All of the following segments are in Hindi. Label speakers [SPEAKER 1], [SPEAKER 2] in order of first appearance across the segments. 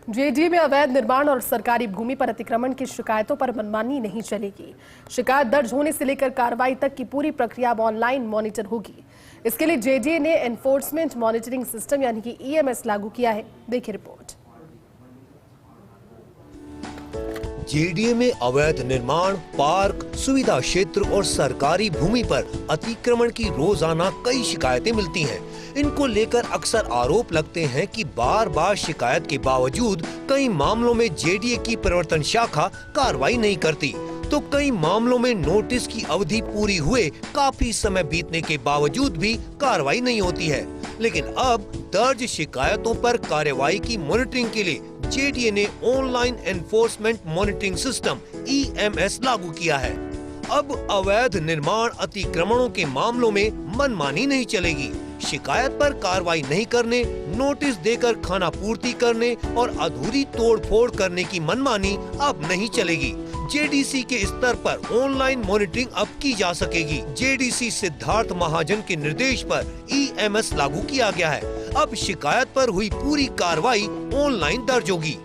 [SPEAKER 1] जेडीए में अवैध निर्माण और सरकारी भूमि पर अतिक्रमण की शिकायतों पर मनमानी नहीं चलेगी। शिकायत दर्ज होने से लेकर कार्रवाई तक की पूरी प्रक्रिया अब ऑनलाइन मॉनिटर होगी। इसके लिए जेडीए ने एनफोर्समेंट मॉनिटरिंग सिस्टम यानी कि ईएमएस लागू किया है। देखिए रिपोर्ट।
[SPEAKER 2] जेडीए में अवैध निर्माण, पार्क, सुविधा क्षेत्र और सरकारी भूमि पर अतिक्रमण की रोजाना कई शिकायतें मिलती हैं। इनको लेकर अक्सर आरोप लगते हैं कि बार बार शिकायत के बावजूद कई मामलों में जेडीए की प्रवर्तन शाखा कार्रवाई नहीं करती, तो कई मामलों में नोटिस की अवधि पूरी हुए काफी समय बीतने के बावजूद भी कार्रवाई नहीं होती है। लेकिन अब दर्ज शिकायतों पर कार्रवाई की मॉनिटरिंग के लिए जेडीए ने online enforcement monitoring system EMS लागू किया है। अब अवैध निर्माण, अतिक्रमणों के मामलों में मनमानी नहीं चलेगी। शिकायत पर कार्रवाई नहीं करने, नोटिस देकर खानापूर्ति करने और अधूरी तोड़फोड़ करने की मनमानी अब नहीं चलेगी। जेडीसी के स्तर पर ऑनलाइन मॉनिटरिंग अब की जा सकेगी। जेडीसी सिद्धार्थ महाजन के निर्देश पर ईएमएस लागू किया गया है। अब शिकायत पर हुई पूरी कार्रवाई ऑनलाइन दर्ज होगी।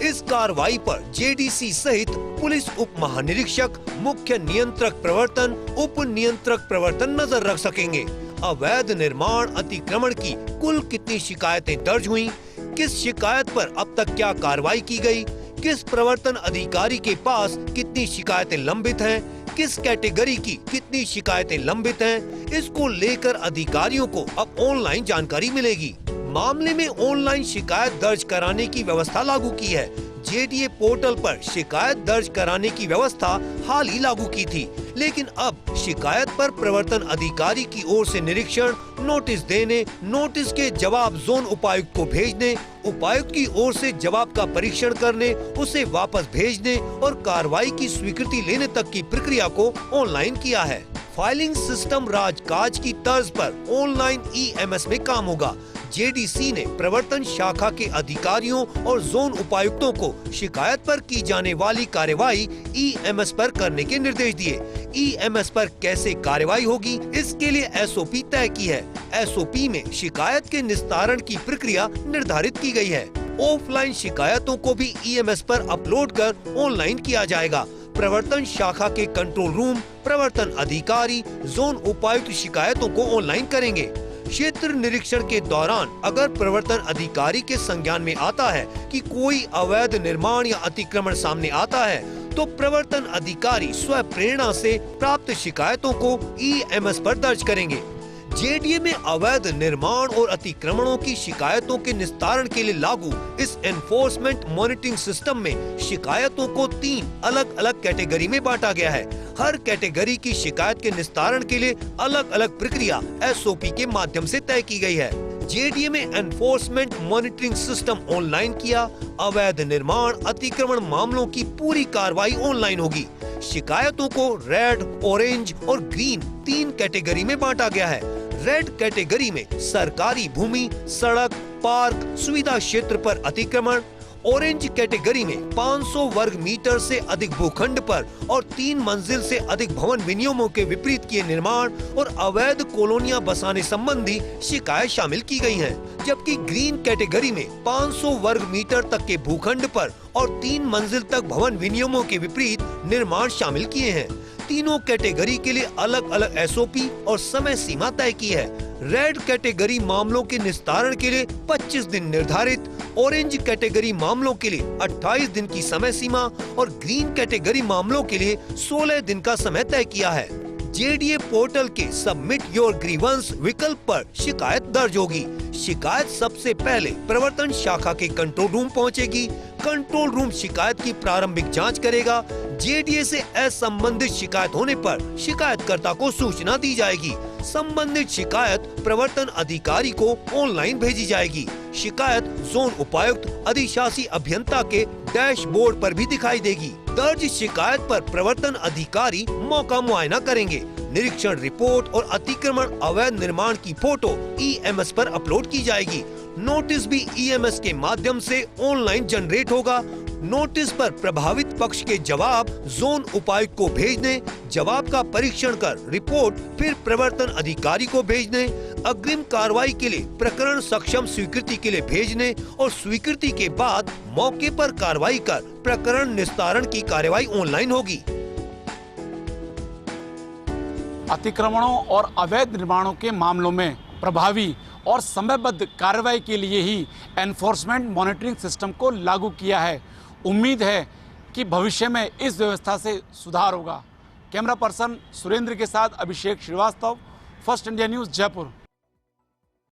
[SPEAKER 2] इस कार्रवाई पर जेडीसी सहित पुलिस उप महानिरीक्षक, मुख्य नियंत्रक प्रवर्तन, उप नियंत्रक प्रवर्तन नजर रख सकेंगे। अवैध निर्माण, अतिक्रमण की कुल कितनी शिकायतें दर्ज हुई, किस शिकायत पर अब तक क्या कार्रवाई की गई, किस प्रवर्तन अधिकारी के पास कितनी शिकायतें लंबित हैं, किस कैटेगरी की कितनी शिकायतें लंबित हैं, इसको लेकर अधिकारियों को अब ऑनलाइन जानकारी मिलेगी। मामले में ऑनलाइन शिकायत दर्ज कराने की व्यवस्था लागू की है। जेडीए पोर्टल पर शिकायत दर्ज कराने की व्यवस्था हाल ही लागू की थी, लेकिन अब शिकायत पर प्रवर्तन अधिकारी की ओर से निरीक्षण, नोटिस देने, नोटिस के जवाब जोन उपायुक्त को भेजने, उपायुक्त की ओर से जवाब का परीक्षण करने, उसे वापस भेजने और कार्रवाई की स्वीकृति लेने तक की प्रक्रिया को ऑनलाइन किया है। फाइलिंग सिस्टम राजकाज की तर्ज पर ऑनलाइन ईएमएस में काम होगा। जेडीसी ने प्रवर्तन शाखा के अधिकारियों और जोन उपायुक्तों को शिकायत पर की जाने वाली कार्यवाही ईएमएस पर करने के निर्देश दिए। ईएमएस पर कैसे कार्यवाही होगी, इसके लिए एसओपी तय की है। एसओपी में शिकायत के निस्तारण की प्रक्रिया निर्धारित की गई है। ऑफलाइन शिकायतों को भी ईएमएस पर अपलोड कर ऑनलाइन किया जाएगा। प्रवर्तन शाखा के कंट्रोल रूम, प्रवर्तन अधिकारी, जोन उपायुक्त शिकायतों को ऑनलाइन करेंगे। क्षेत्र निरीक्षण के दौरान अगर प्रवर्तन अधिकारी के संज्ञान में आता है कि कोई अवैध निर्माण या अतिक्रमण सामने आता है, तो प्रवर्तन अधिकारी स्वयं प्रेरणा से प्राप्त शिकायतों को ईएमएस पर दर्ज करेंगे। जेडीए में अवैध निर्माण और अतिक्रमणों की शिकायतों के निस्तारण के लिए लागू इस एनफोर्समेंट मॉनिटरिंग सिस्टम में शिकायतों को 3 अलग अलग कैटेगरी में बांटा गया है। हर कैटेगरी की शिकायत के निस्तारण के लिए अलग अलग प्रक्रिया एसओपी के माध्यम से तय की गई है। जेडीए में एनफोर्समेंट मॉनिटरिंग सिस्टम ऑनलाइन किया। अवैध निर्माण, अतिक्रमण मामलों की पूरी कार्रवाई ऑनलाइन होगी। शिकायतों को रेड, ऑरेंज और ग्रीन 3 कैटेगरी में बांटा गया है। रेड कैटेगरी में सरकारी भूमि, सड़क, पार्क, सुविधा क्षेत्र पर अतिक्रमण। ऑरेंज कैटेगरी में 500 वर्ग मीटर से अधिक भूखंड पर और 3 मंजिल से अधिक भवन विनियमों के विपरीत किए निर्माण और अवैध कॉलोनियां बसाने संबंधी शिकायत शामिल की गई हैं। जबकि ग्रीन कैटेगरी में 500 वर्ग मीटर तक के भूखंड पर और 3 मंजिल तक भवन विनियमों के विपरीत निर्माण शामिल किए हैं। तीनों कैटेगरी के लिए अलग अलग एसओपी और समय सीमा तय की है। रेड कैटेगरी मामलों के निस्तारण के लिए 25 दिन निर्धारित, ऑरेंज कैटेगरी मामलों के लिए 28 दिन की समय सीमा और ग्रीन कैटेगरी मामलों के लिए 16 दिन का समय तय किया है। जेडीए पोर्टल के सबमिट योर ग्रीवेंस विकल्प पर शिकायत दर्ज होगी। शिकायत सबसे पहले प्रवर्तन शाखा के कंट्रोल रूम पहुंचेगी। कंट्रोल रूम शिकायत की प्रारंभिक जांच करेगा। जेडीए से असंबंधित शिकायत होने पर शिकायतकर्ता को सूचना दी जाएगी। संबंधित शिकायत प्रवर्तन अधिकारी को ऑनलाइन भेजी जाएगी। शिकायत जोन उपायुक्त, अधिशासी अभियंता के डैशबोर्ड पर भी दिखाई देगी। दर्ज शिकायत पर प्रवर्तन अधिकारी मौका मुआयना करेंगे। निरीक्षण रिपोर्ट और अतिक्रमण, अवैध निर्माण की फोटो ईएमएस पर अपलोड की जाएगी। नोटिस भी ईएमएस के माध्यम से ऑनलाइन जनरेट होगा। नोटिस पर प्रभावित पक्ष के जवाब जोन उपायुक्त को भेजने, जवाब का परीक्षण कर रिपोर्ट फिर प्रवर्तन अधिकारी को भेजने, अग्रिम कार्रवाई के लिए प्रकरण सक्षम स्वीकृति के लिए भेजने और स्वीकृति के बाद मौके पर कार्रवाई कर प्रकरण निस्तारण की कार्रवाई ऑनलाइन होगी।
[SPEAKER 3] अतिक्रमणों और अवैध निर्माणों के मामलों में प्रभावी और समयबद्ध कार्रवाई के लिए ही एनफोर्समेंट मॉनिटरिंग सिस्टम को लागू किया है। उम्मीद है कि भविष्य में इस व्यवस्था से सुधार होगा। कैमरा पर्सन सुरेंद्र के साथ Abhishek Srivastava, first India news, Jaipur.